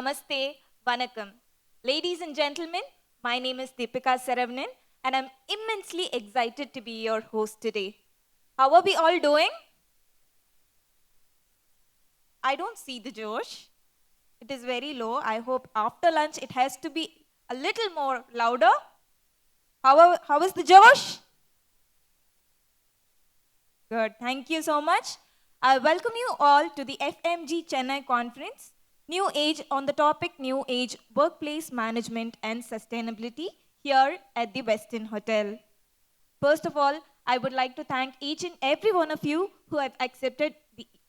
Namaste, Vanakkam. Ladies and gentlemen, my name is Deepika Saravanan and I'm immensely excited to be your host today. How are we all doing? I don't see the Josh. It is very low. I hope after lunch it has to be a little more louder. How is the Josh? Good. Thank you so much. I welcome you all to the FMG Chennai conference, New Age on the topic New Age Workplace Management and Sustainability here at the Westin Hotel. First of all, I would like to thank each and every one of you who have accepted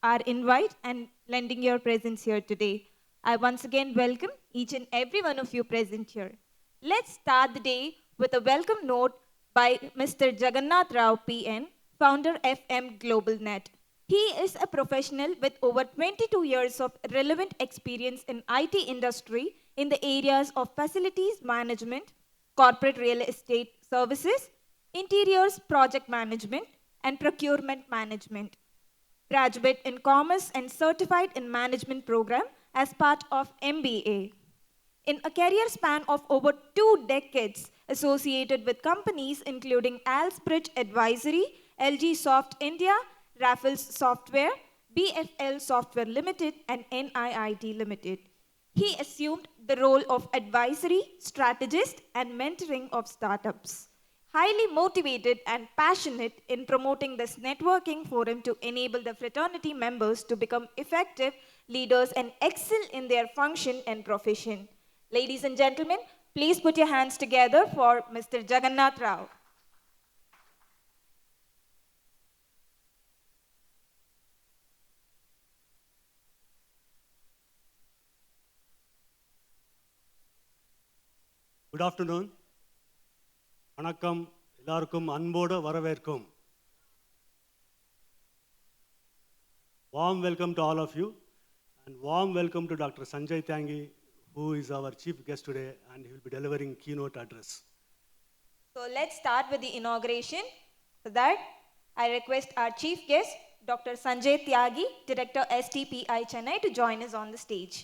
our invite and lending your presence here today. I once again welcome each and every one of you present here. Let's start the day with a welcome note by Mr. Jagannath Rao PN, founder FM Globalnet. He is a professional with over 22 years of relevant experience in IT industry in the areas of facilities management, corporate real estate services, interiors project management, and procurement management. Graduate in commerce and certified in management program as part of MBA. In a career span of over 2 decades associated with companies including Alsbridge Advisory, LG Soft India, Raffles Software, BFL Software Limited, and NIIT Limited. He assumed the role of advisory, strategist, and mentoring of startups. Highly motivated and passionate in promoting this networking forum to enable the fraternity members to become effective leaders and excel in their function and profession. Ladies and gentlemen, please put your hands together for Mr. Jagannath Rao. Good afternoon. வணக்கம் எல்லாருக்கும் அன்போடு வரவேற்கும். Warm welcome to all of you and warm welcome to Dr. Sanjay Tyangi, who is our chief guest today and he will be delivering keynote address. So let's start with the inauguration. For that, I request our chief guest, Dr. Sanjay Tyagi, Director STPI Chennai, to join us on the stage.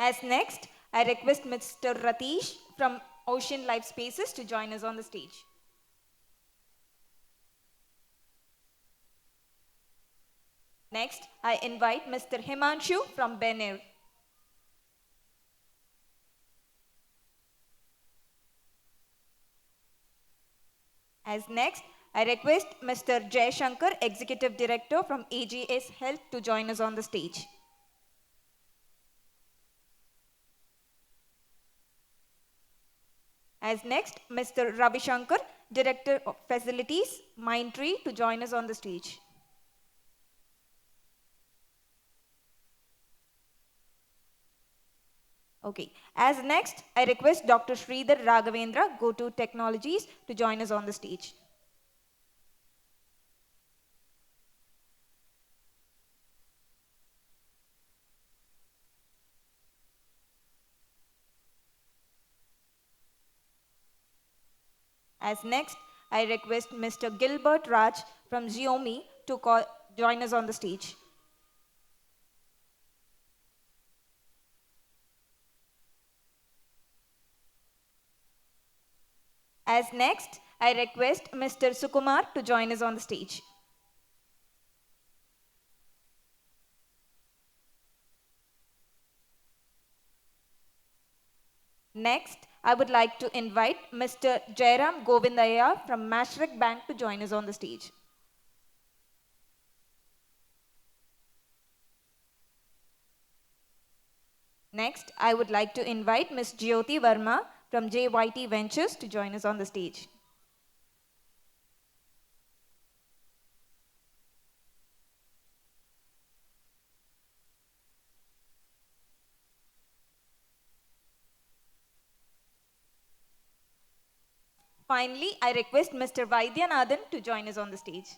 As next, I request Mr. Ratish from Ocean Life Spaces to join us on the stage. Next, I invite Mr. Himanshu from Benair. As next, I request Mr. Jay Shankar, Executive Director from AGS Health, to join us on the stage. As next, Mr. Ravi Shankar, Director of Facilities, Mindtree, to join us on the stage. Okay. As next, I request Dr. Sridhar Raghavendra, GoTo Technologies, to join us on the stage. As next, I request Mr. Gilbert Raj from Xiaomi to join us on the stage. As next, I request Mr. Sukumar to join us on the stage. Next, I would like to invite Mr. Jairam Govindaya from Mashreq Bank to join us on the stage. Next, I would like to invite Ms. Jyoti Verma from JYT Ventures to join us on the stage. Finally, I request Mr. Vaidyanathan to join us on the stage.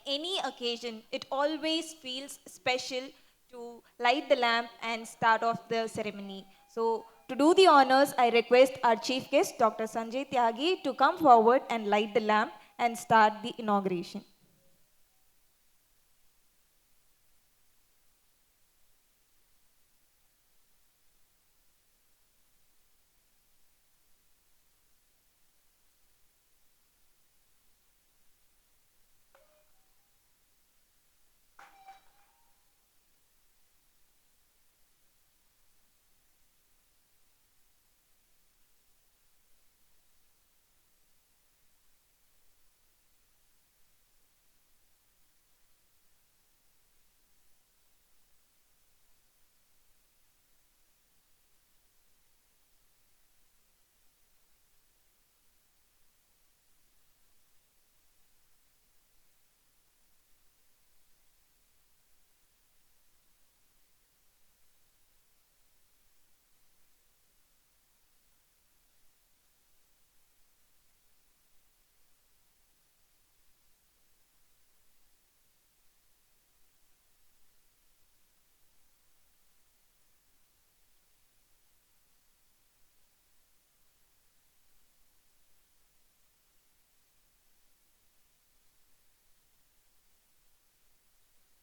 any occasion, it always feels special to light the lamp and start off the ceremony. So, to do the honors, I request our chief guest, Dr. Sanjay Tyagi, to come forward and light the lamp and start the inauguration.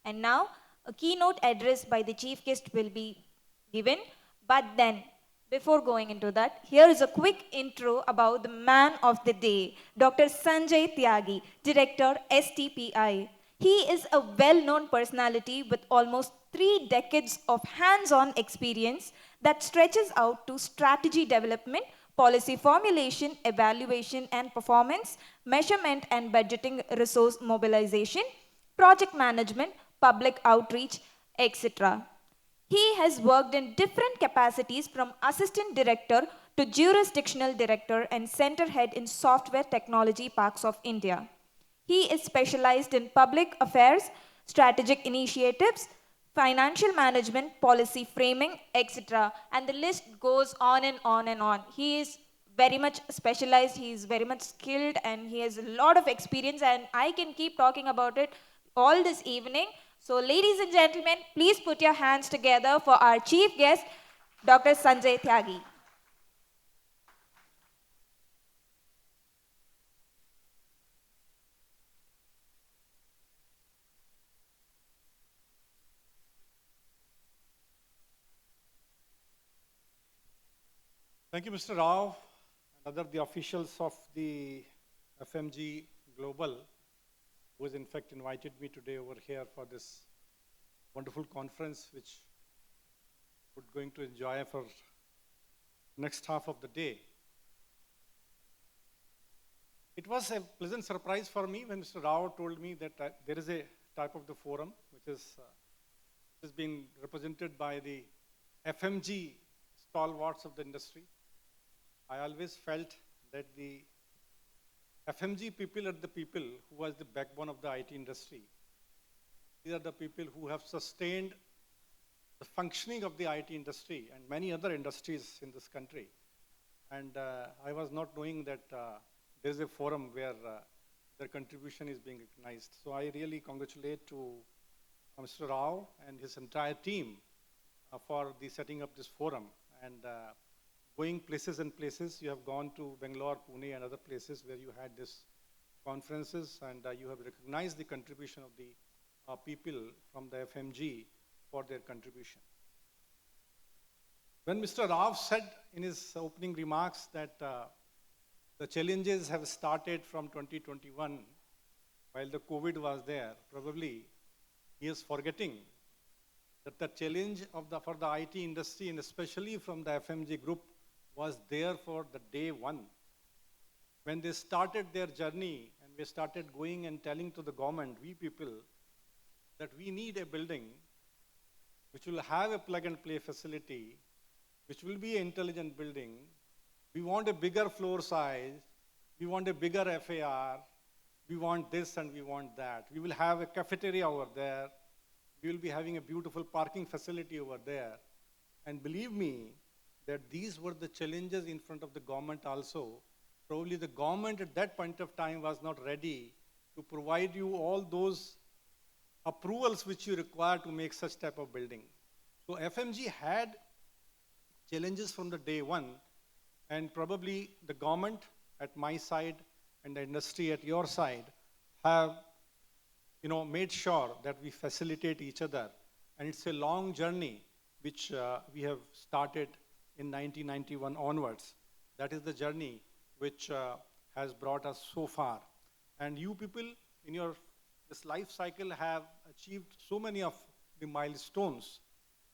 And now, a keynote address by the chief guest will be given. But then, before going into that, here is a quick intro about the man of the day, Dr. Sanjay Tyagi, Director, STPI. He is a well known personality with almost 3 decades of hands on experience that stretches out to strategy development, policy formulation, evaluation and performance, measurement and budgeting, resource mobilization, project management, public outreach, etc. He has worked in different capacities from assistant director to jurisdictional director and center head in software technology parks of India. He is specialized in public affairs, strategic initiatives, financial management, policy framing, etc. And the list goes on and on and on. He is very much specialized, he is very much skilled, and he has a lot of experience. And I can keep talking about it all this evening. So, ladies and gentlemen, please put your hands together for our chief guest, Dr. Sanjay Tyagi. Thank you, Mr. Rao, and other the officials of the FMG Global, who has in fact invited me today over here for this wonderful conference, which we're going to enjoy for next half of the day. It was a pleasant surprise for me when Mr. Rao told me that there is a type of the forum which is being represented by the FMG stalwarts of the industry. I always felt that the FMG people are the people who was the backbone of the IT industry. These are the people who have sustained the functioning of the IT industry and many other industries in this country. And I was not knowing that there is a forum where their contribution is being recognized. So I really congratulate to Mr. Rao and his entire team for the setting up this forum. And going places and places, you have gone to Bangalore, Pune, and other places where you had these conferences, and you have recognized the contribution of the people from the FMG for their contribution. When Mr. Rao said in his opening remarks that the challenges have started from 2021, while the COVID was there, probably he is forgetting that the challenge for the IT industry, and especially from the FMG group, was there for the day one. When they started their journey and we started going and telling to the government, we people, that we need a building which will have a plug and play facility, which will be an intelligent building. We want a bigger floor size. We want a bigger FAR. We want this and we want that. We will have a cafeteria over there. We will be having a beautiful parking facility over there. And believe me, that these were the challenges in front of the government also. Probably the government at that point of time was not ready to provide you all those approvals which you require to make such type of building. So FMG had challenges from the day one, and probably the government at my side and the industry at your side have made sure that we facilitate each other. And it's a long journey which we have started in 1991 onwards. That is the journey which has brought us so far. And you people in your this life cycle have achieved so many of the milestones.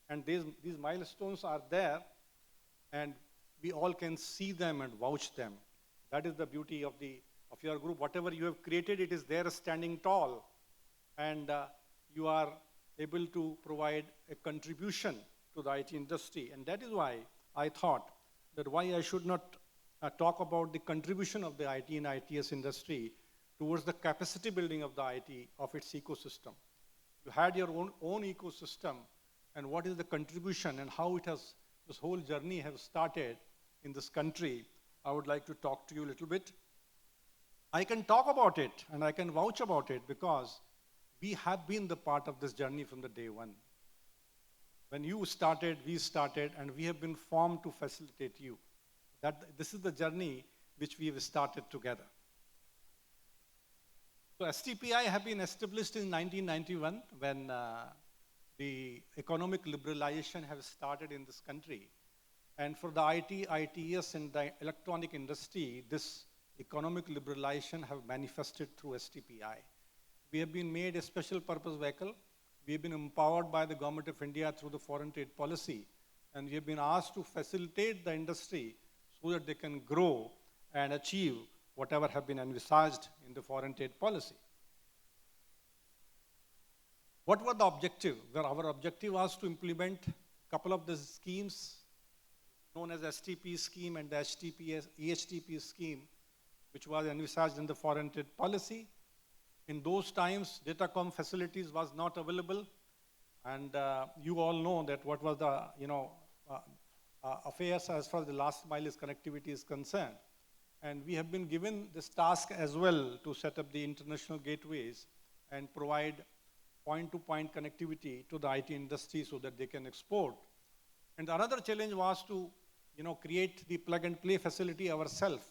And these milestones are there, and we all can see them and vouch them. That is the beauty of your group. Whatever you have created, it is there standing tall. And you are able to provide a contribution to the IT industry. And that is why I thought that why I should not talk about the contribution of the IT and ITS industry towards the capacity building of the IT, of its ecosystem. You had your own ecosystem, and what is the contribution and how this whole journey has started in this country. I would like to talk to you a little bit. I can talk about it and I can vouch about it because we have been the part of this journey from the day one. When you started, we started, and we have been formed to facilitate you. This is the journey which we have started together. So STPI have been established in 1991 when the economic liberalization has started in this country. And for the IT, ITS, and the electronic industry, this economic liberalization have manifested through STPI. We have been made a special purpose vehicle. We have been empowered by the Government of India through the foreign trade policy. And we have been asked to facilitate the industry so that they can grow and achieve whatever have been envisaged in the foreign trade policy. What were the objective? Well, our objective was to implement a couple of the schemes known as STP scheme and the EHTP scheme, which was envisaged in the foreign trade policy. In those times, datacom facilities was not available, and you all know that what was the affairs as far as the last mile connectivity is concerned. And we have been given this task as well to set up the international gateways and provide point-to-point connectivity to the IT industry so that they can export. And another challenge was to create the plug-and-play facility ourselves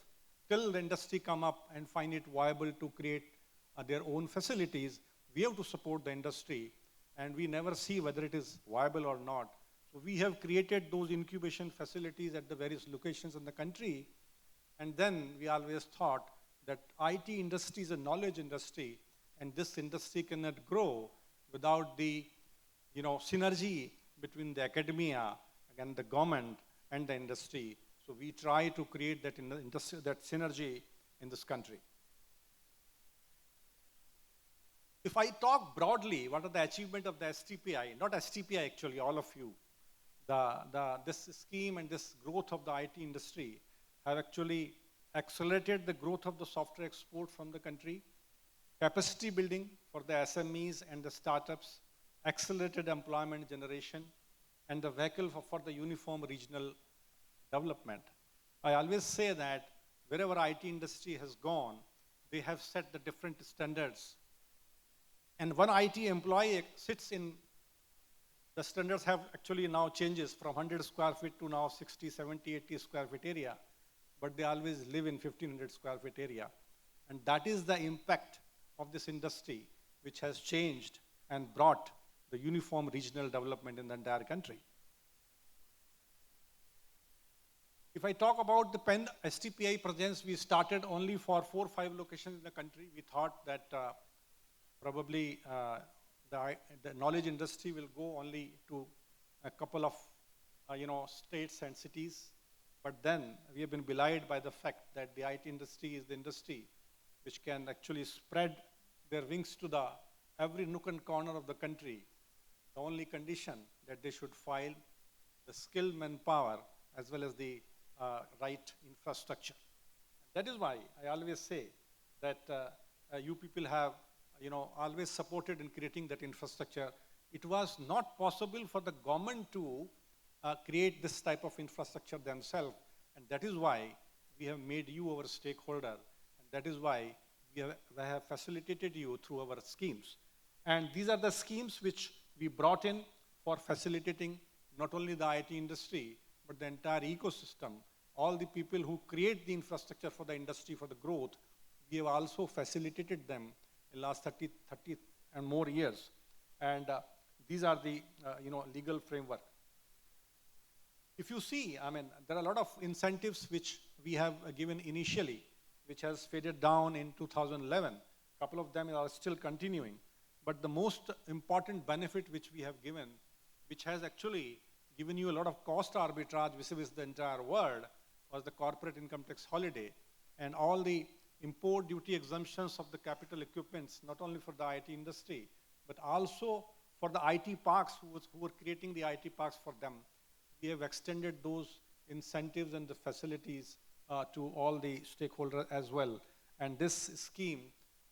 till the industry come up and find it viable to create their own facilities. We have to support the industry, and we never see whether it is viable or not. So we have created those incubation facilities at the various locations in the country, and then we always thought that IT industry is a knowledge industry, and this industry cannot grow without the synergy between the academia and the government and the industry. So we try to create that synergy in this country. If I talk broadly, what are the achievements of the STPI? Not STPI actually, all of you. This scheme and this growth of the IT industry have actually accelerated the growth of the software export from the country, capacity building for the SMEs and the startups, accelerated employment generation, and the vehicle for the uniform regional development. I always say that wherever IT industry has gone, they have set the different standards. And one IT employee sits in, the standards have actually now changes from 100 square feet to now 60, 70, 80 square feet area, but they always live in 1500 square feet area. And that is the impact of this industry, which has changed and brought the uniform regional development in the entire country. If I talk about the PEN STPI presence, we started only for 4 or 5 locations in the country. We thought that probably the knowledge industry will go only to a couple of states and cities. But then we have been belied by the fact that the IT industry is the industry which can actually spread their wings to the every nook and corner of the country. The only condition that they should file the skilled manpower as well as the right infrastructure. That is why I always say that you people have always supported in creating that infrastructure. It was not possible for the government to create this type of infrastructure themselves, and that is why we have made you our stakeholder, and that is why we have facilitated you through our schemes. And these are the schemes which we brought in for facilitating not only the IT industry, but the entire ecosystem. All the people who create the infrastructure for the industry, for the growth, we have also facilitated them in the last 30 and more years. And these are the legal framework. If you see, I mean, there are a lot of incentives which we have given initially, which has faded down in 2011. A couple of them are still continuing. But the most important benefit which we have given, which has actually given you a lot of cost arbitrage vis-a-vis the entire world, was the corporate income tax holiday and all the import duty exemptions of the capital equipments, not only for the IT industry, but also for the IT parks who were creating the IT parks for them. We have extended those incentives and the facilities to all the stakeholders as well. And this scheme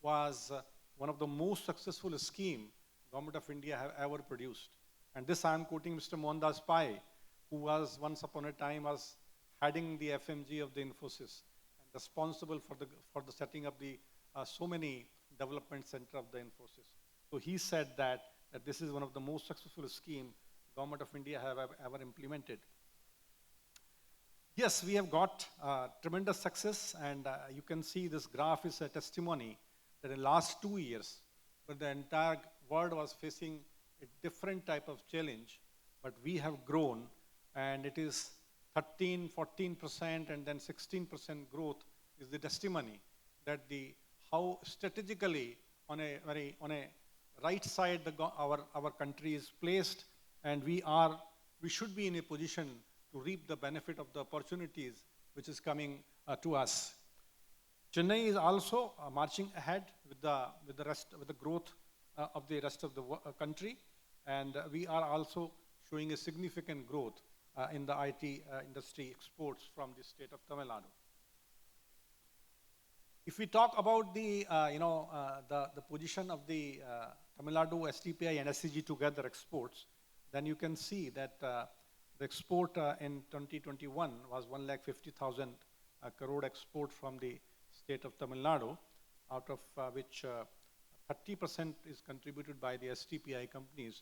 was one of the most successful scheme Government of India have ever produced. And this I am quoting Mr. Mohandas Pai, who was once upon a time was heading the FMG of the Infosys and responsible for the setting up the so many development center of the Infosys. So he said that this is one of the most successful scheme Government of India have ever implemented. Yes, we have got tremendous success, and you can see this graph is a testimony that in the last 2 years, where the entire world was facing a different type of challenge, but we have grown, and it is 13, 14%, and then 16% growth is the testimony that how strategically on a right side our country is placed, and we should be in a position to reap the benefit of the opportunities which is coming to us. Chennai is also marching ahead with the growth of the rest of the country, and we are also showing a significant growth in the IT industry exports from the state of Tamil Nadu. If we talk about the position of the Tamil Nadu STPI and SCG together exports, then you can see that the export in 2021 was 1,50,000 crore export from the state of Tamil Nadu, out of which 30% is contributed by the STPI companies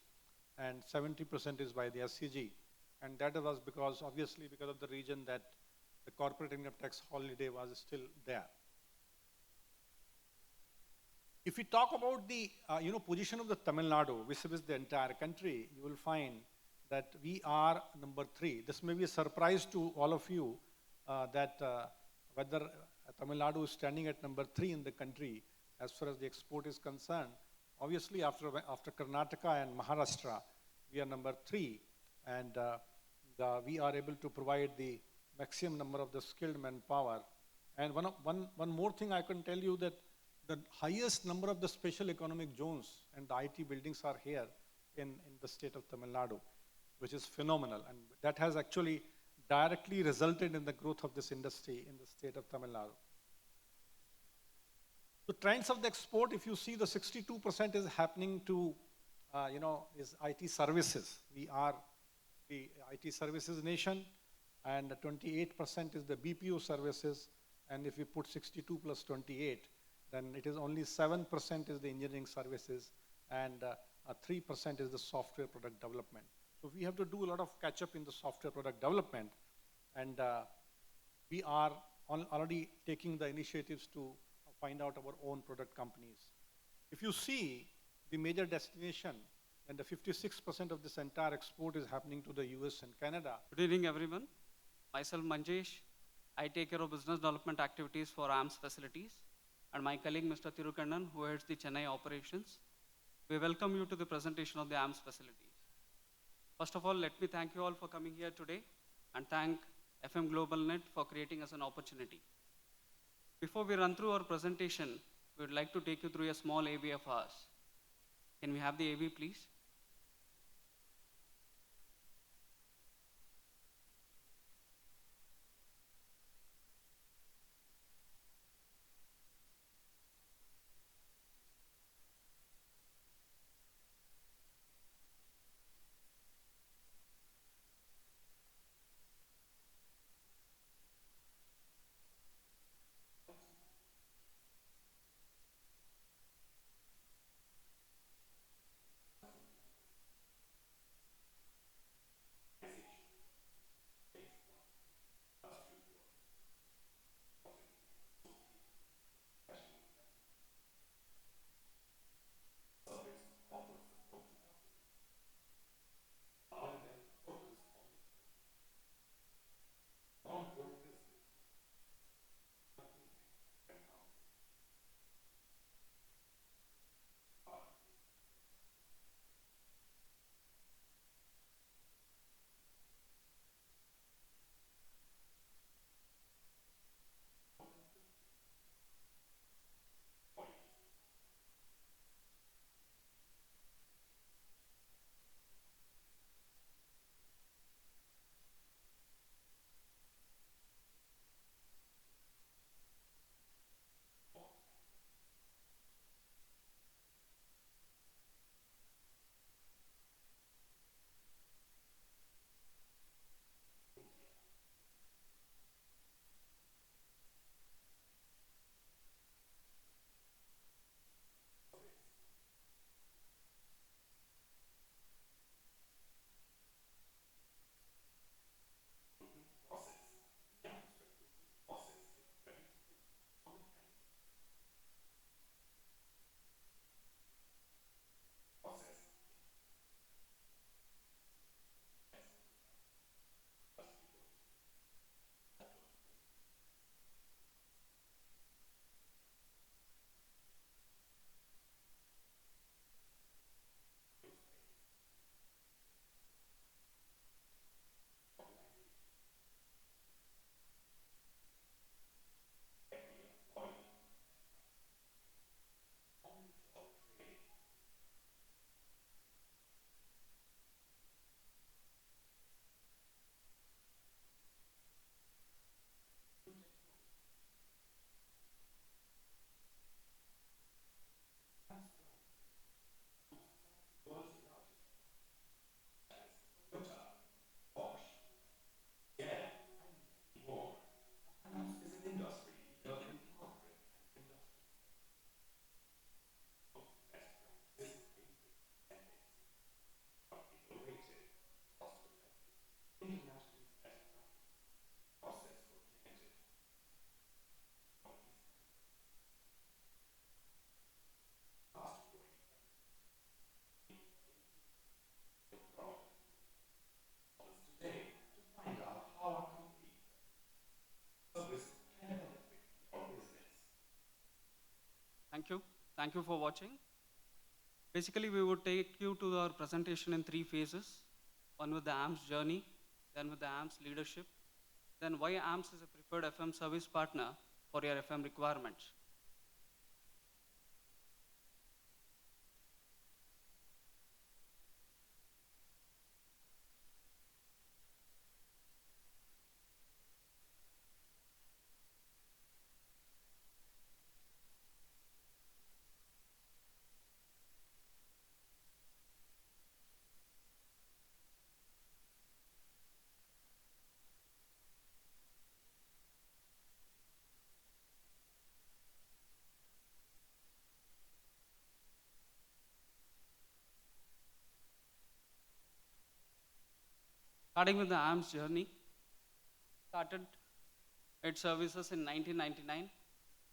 and 70% is by the SCG. And that was obviously because of the region that the corporate income tax holiday was still there. If we talk about the position of the Tamil Nadu vis-a-vis the entire country, you will find that we are number 3. This may be a surprise to all of you that whether Tamil Nadu is standing at number 3 in the country as far as the export is concerned. Obviously, after Karnataka and Maharashtra, we are number 3, and we are able to provide the maximum number of the skilled manpower. And one more thing I can tell you, that the highest number of the special economic zones and the IT buildings are here in the state of Tamil Nadu, which is phenomenal. And that has actually directly resulted in the growth of this industry in the state of Tamil Nadu. The trends of the export, if you see, the 62% is happening to, is IT services. We are the IT services nation, and 28% is the BPO services. And if we put 62 plus 28, then it is only 7% is the engineering services, and 3% is the software product development. So we have to do a lot of catch up in the software product development, and we are already taking the initiatives to find out our own product companies. If you see the major destination, then the 56% of this entire export is happening to the US and Canada. Good evening, everyone. Myself, Manjesh. I take care of business development activities for AMS facilities, and my colleague, Mr. Thirukannan, who heads the Chennai operations. We welcome you to the presentation of the AMS facilities. First of all, let me thank you all for coming here today, and thank FM Globalnet for creating us an opportunity. Before we run through our presentation, we would like to take you through a small AV of ours. Can we have the AV, please? Thank you. Thank you for watching. Basically, we would take you to our presentation in three phases. One with the AMP's journey, then with the AMP's leadership, then why AMPS is a preferred FM service partner for your FM requirements. Starting with the AMP's journey, started its services in 1999.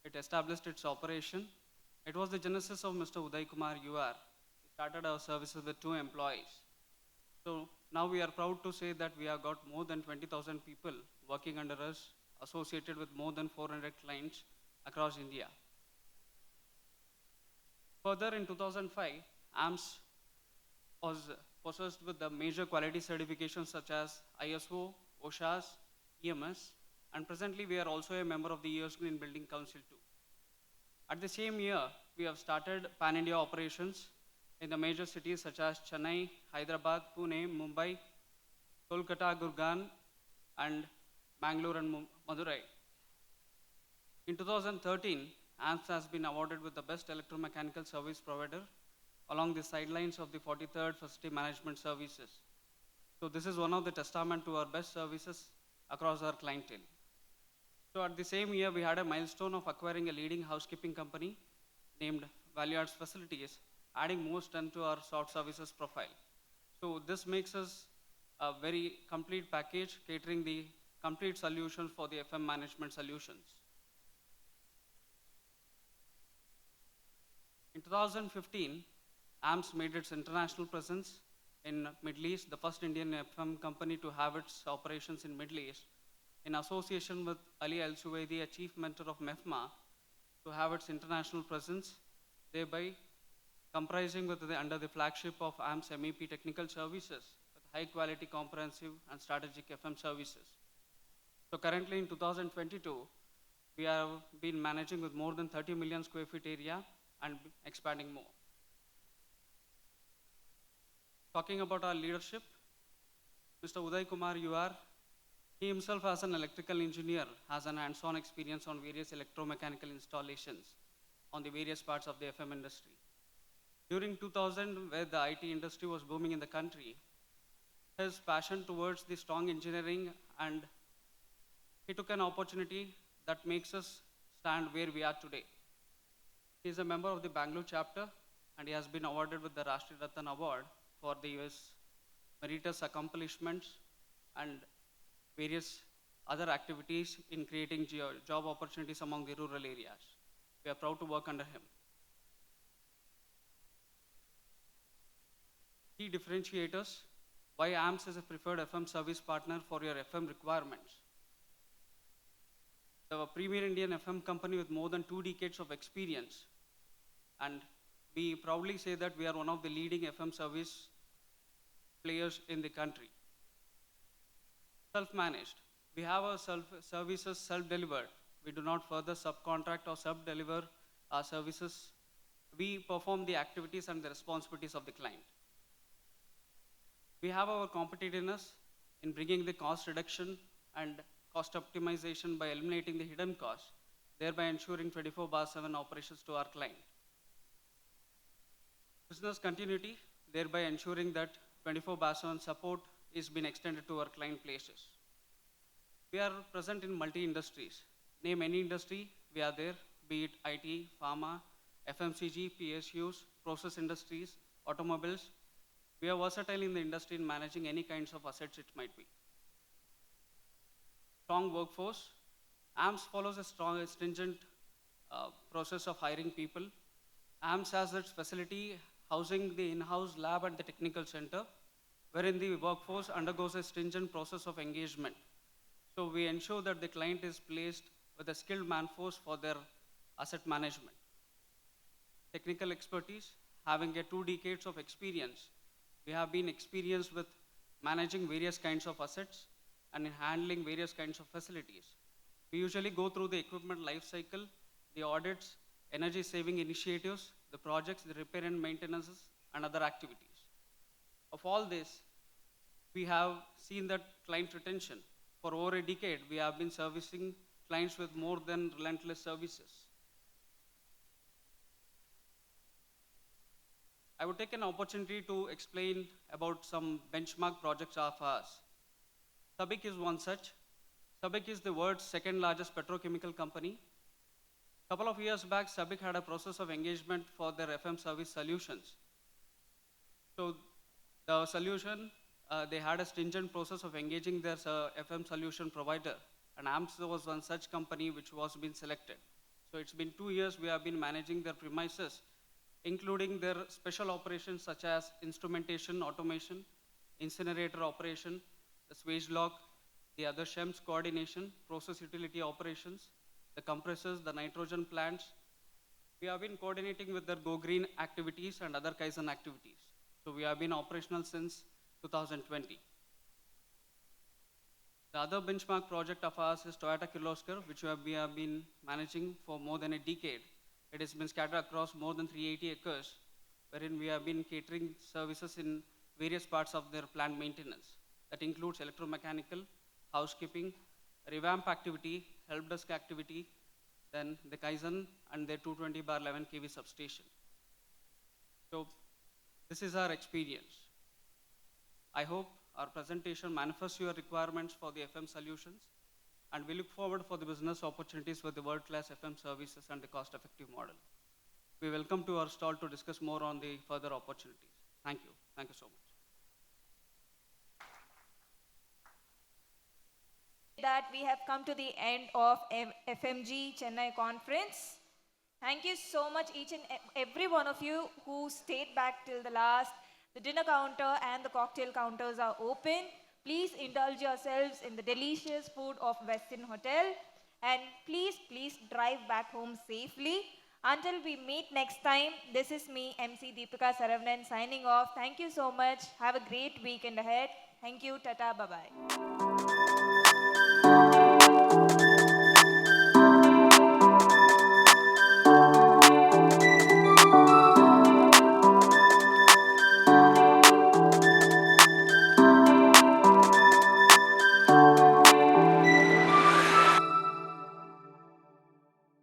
It established its operation. It was the genesis of Mr. Uday Kumar UR. He started our services with 2 employees. So now we are proud to say that we have got more than 20,000 people working under us, associated with more than 400 clients across India. Further, in 2005, AMPS was possessed with the major quality certifications such as ISO, OSHA's, EMS, and presently we are also a member of the US Green Building Council too. At the same year, we have started pan-India operations in the major cities such as Chennai, Hyderabad, Pune, Mumbai, Kolkata, Gurgaon, and Bangalore and Madurai. In 2013, AMPS has been awarded with the Best Electromechanical Service Provider along the sidelines of the 43rd Facility Management Services. So this is one of the testament to our best services across our clientele. So at the same year, we had a milestone of acquiring a leading housekeeping company named Value Adds Facilities, adding more strength to our soft services profile. So this makes us a very complete package catering the complete solution for the FM management solutions. In 2015, AMPS made its international presence in Middle East, the first Indian FM company to have its operations in Middle East, in association with Ali Al Suwaidi, a chief mentor of MEFMA, to have its international presence, thereby comprising under the flagship of AMPS MEP Technical Services with high quality, comprehensive and strategic FM services. So currently in 2022, we have been managing with more than 30 million square feet area and expanding more. Talking about our leadership, Mr. Uday Kumar UR, he himself as an electrical engineer has an hands-on experience on various electromechanical installations on the various parts of the FM industry. During 2000, where the IT industry was booming in the country, his passion towards the strong engineering, and he took an opportunity that makes us stand where we are today. He is a member of the Bangalore chapter, and he has been awarded with the Rashtriya Ratna Award for the US meritorious accomplishments and various other activities in creating job opportunities among the rural areas. We are proud to work under him. Key differentiators: why AMPS is a preferred FM service partner for your FM requirements. The premier Indian FM company with more than 2 decades of experience, and we proudly say that we are one of the leading FM service players in the country. Self-managed. We have our services self-delivered. We do not further subcontract or sub-deliver our services. We perform the activities and the responsibilities of the client. We have our competitiveness in bringing the cost reduction and cost optimization by eliminating the hidden costs, thereby ensuring 24/7 operations to our client. Business continuity, thereby ensuring that 24/7 support is being extended to our client places. We are present in multi-industries. Name any industry, we are there, be it IT, pharma, FMCG, PSUs, process industries, automobiles. We are versatile in the industry in managing any kinds of assets it might be. Strong workforce. AMPS follows a strong, stringent process of hiring people. AMPS has its facility housing the in-house lab and the technical center, wherein the workforce undergoes a stringent process of engagement. So we ensure that the client is placed with a skilled manforce for their asset management. technical expertise, having a 2 decades of experience. We have been experienced with managing various kinds of assets and in handling various kinds of facilities. We usually go through the equipment life cycle, the audits, energy saving initiatives, the projects, the repair and maintenances, and other activities. Of all this, we have seen that client retention. For over a decade, we have been servicing clients with more than relentless services. I would take an opportunity to explain about some benchmark projects of ours. Sabik is one such. Sabik is the world's second largest petrochemical company. Couple of years back, Sabik had a process of engagement for their FM service solutions. So the solution, they had a stringent process of engaging their FM solution provider, and AMS was one such company which was being selected. So it's been 2 years we have been managing their premises, including their special operations such as instrumentation, automation, incinerator operation, the swage lock, the other SHEMS coordination, process utility operations, the compressors, the nitrogen plants. We have been coordinating with their Go Green activities and other Kaizen activities. So we have been operational since 2020. The other benchmark project of ours is Toyota Kirloskar, which we have been managing for more than a decade. It has been scattered across more than 380 acres, wherein we have been catering services in various parts of their plant maintenance. That includes electromechanical, housekeeping, revamp activity, help desk activity, then the Kaizen and their 220/11 kV substation. So this is our experience. I hope our presentation manifests your requirements for the FM solutions, and we look forward for the business opportunities with the world-class FM services and the cost-effective model. We welcome to our stall to discuss more on the further opportunities. Thank you. Thank you so much. That we have come to the end of FMG Chennai conference. Thank you so much, each and every one of you who stayed back till the last. The dinner counter and the cocktail counters are open. Please indulge yourselves in the delicious food of Westin Hotel. And please drive back home safely. Until we meet next time, this is me, MC Deepika Saravnan, signing off. Thank you so much. Have a great weekend ahead. Thank you. Tata. Bye-bye.